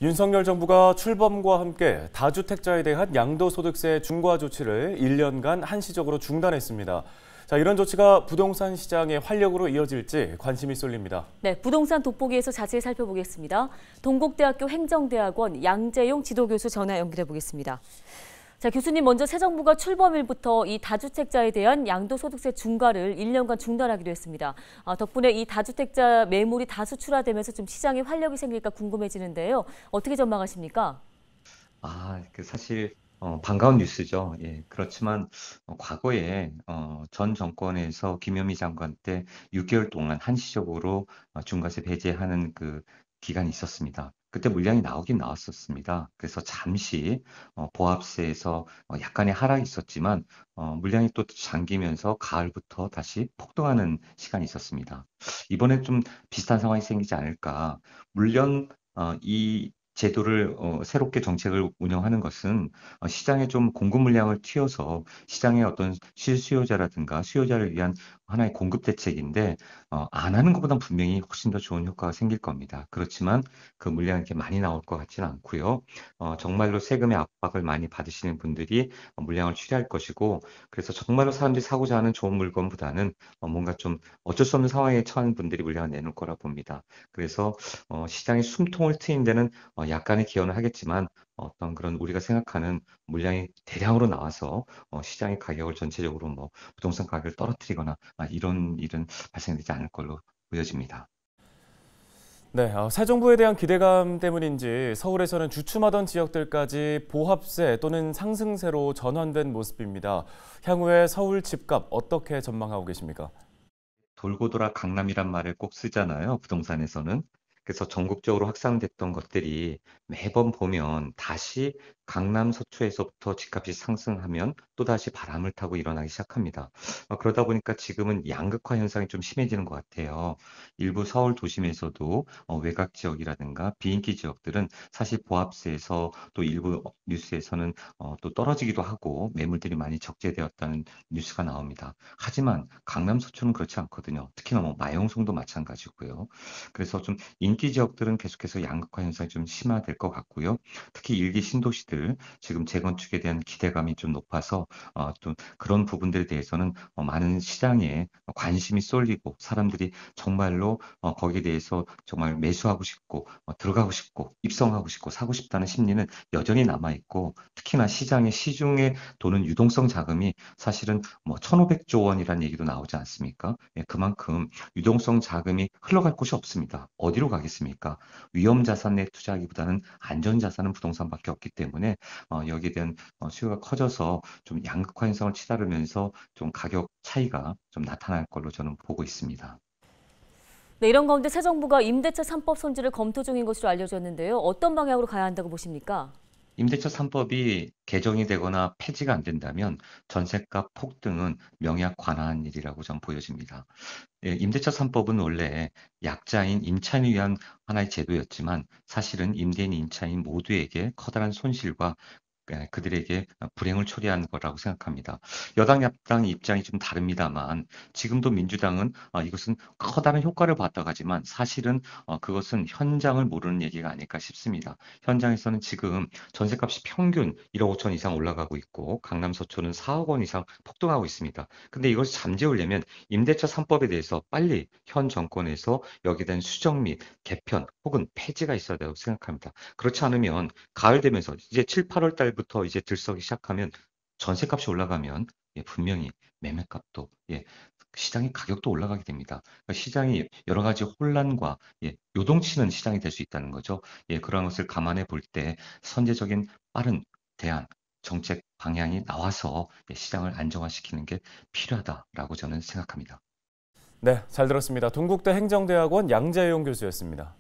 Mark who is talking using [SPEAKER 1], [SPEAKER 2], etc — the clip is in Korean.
[SPEAKER 1] 윤석열 정부가 출범과 함께 다주택자에 대한 양도소득세 중과 조치를 1년간 한시적으로 중단했습니다. 자, 이런 조치가 부동산 시장의 활력으로 이어질지 관심이 쏠립니다.
[SPEAKER 2] 네, 부동산 돋보기에서 자세히 살펴보겠습니다. 동국대학교 행정대학원 양재용 지도교수 전화 연결해 보겠습니다. 자, 교수님, 먼저 새 정부가 출범일부터 이 다주택자에 대한 양도소득세 중과를 1년간 중단하기로 했습니다. 덕분에 이 다주택자 매물이 다수 출하되면서 좀 시장에 활력이 생길까 궁금해지는데요. 어떻게 전망하십니까?
[SPEAKER 3] 사실 반가운 뉴스죠. 예, 그렇지만 과거에 전 정권에서 김현미 장관 때 6개월 동안 한시적으로 중과세 배제하는 그 기간이 있었습니다. 그때 물량이 나오긴 나왔었습니다. 그래서 잠시 보합세에서 약간의 하락이 있었지만 물량이 또 잠기면서 가을부터 다시 폭등하는 시간이 있었습니다. 이번에 좀 비슷한 상황이 생기지 않을까. 물론 이 제도를 새롭게 정책을 운영하는 것은 시장에 좀 공급 물량을 튀어서 시장의 어떤 실수요자라든가 수요자를 위한 하나의 공급 대책인데 안 하는 것보단 분명히 훨씬 더 좋은 효과가 생길 겁니다. 그렇지만 그 물량이 이렇게 많이 나올 것 같지는 않고요. 정말로 세금의 압박을 많이 받으시는 분들이 물량을 취할 것이고 그래서 정말로 사람들이 사고자 하는 좋은 물건보다는 뭔가 좀 어쩔 수 없는 상황에 처한 분들이 물량을 내놓을 거라 봅니다. 그래서 시장의 숨통을 트인 데는 약간의 기여는 하겠지만 어떤 그런 우리가 생각하는 물량이 대량으로 나와서 시장의 가격을 전체적으로 부동산 가격을 떨어뜨리거나 이런 일은 발생되지 않을 걸로 보여집니다.
[SPEAKER 1] 네, 새 정부에 대한 기대감 때문인지 서울에서는 주춤하던 지역들까지 보합세 또는 상승세로 전환된 모습입니다. 향후에 서울 집값 어떻게 전망하고 계십니까?
[SPEAKER 3] 돌고 돌아 강남이란 말을 꼭 쓰잖아요, 부동산에서는. 그래서 전국적으로 확산됐던 것들이 매번 보면 다시 강남 서초에서부터 집값이 상승하면 또다시 바람을 타고 일어나기 시작합니다. 그러다 보니까 지금은 양극화 현상이 좀 심해지는 것 같아요. 일부 서울 도심에서도 외곽 지역이라든가 비인기 지역들은 사실 보합세에서 또 일부 뉴스에서는 또 떨어지기도 하고 매물들이 많이 적재되었다는 뉴스가 나옵니다. 하지만 강남 서초는 그렇지 않거든요. 특히나 마용성도 마찬가지고요. 그래서 좀 인기 지역들은 계속해서 양극화 현상이 좀 심화될 것 같고요. 특히 일기 신도시들 지금 재건축에 대한 기대감이 좀 높아서 좀 그런 부분들에 대해서는 많은 시장에 관심이 쏠리고 사람들이 정말로 거기에 대해서 정말 매수하고 싶고 들어가고 싶고 입성하고 싶고 사고 싶다는 심리는 여전히 남아 있고 특히나 시장의 시중에 도는 유동성 자금이 사실은 1,500조 원이라는 얘기도 나오지 않습니까? 예, 그만큼 유동성 자금이 흘러갈 곳이 없습니다. 어디로 가겠습니까? 위험 자산에 투자하기보다는 안전 자산은 부동산밖에 없기 때문에 여기에 대한 수요가 커져서 좀 양극화 현상을 치달으면서 좀 가격 차이가 좀 나타날 걸로 저는 보고 있습니다.
[SPEAKER 2] 네, 이런 가운데 새 정부가 임대차 3법 손질을 검토 중인 것으로 알려졌는데요. 어떤 방향으로 가야 한다고 보십니까?
[SPEAKER 3] 임대차 3법이 개정이 되거나 폐지가 안 된다면 전셋값 폭등은 명약 관화한 일이라고 전 보여집니다. 예, 임대차 3법은 원래 약자인 임차인을 위한 하나의 제도였지만 사실은 임대인, 임차인 모두에게 커다란 손실과 그들에게 불행을 초래한 거라고 생각합니다. 여당, 야당 입장이 좀 다릅니다만 지금도 민주당은 이것은 커다란 효과를 봤다고 하지만 사실은 그것은 현장을 모르는 얘기가 아닐까 싶습니다. 현장에서는 지금 전셋값이 평균 1억 5천 이상 올라가고 있고 강남 서초는 4억 원 이상 폭등하고 있습니다. 근데 이것을 잠재우려면 임대차 3법에 대해서 빨리 현 정권에서 여기에 대한 수정 및 개편 혹은 폐지가 있어야 된다고 생각합니다. 그렇지 않으면 가을 되면서 이제 7, 8월 달부터 이제 들썩이 시작하면 전셋값이 올라가면 분명히 매매값도 시장의 가격도 올라가게 됩니다. 그러니까 시장이 여러 가지 혼란과 요동치는 시장이 될 수 있다는 거죠. 그러한 것을 감안해 볼 때 선제적인 빠른 대안, 정책 방향이 나와서 시장을 안정화시키는 게 필요하다라고 저는 생각합니다.
[SPEAKER 1] 네, 잘 들었습니다. 동국대 행정대학원 양재용 교수였습니다.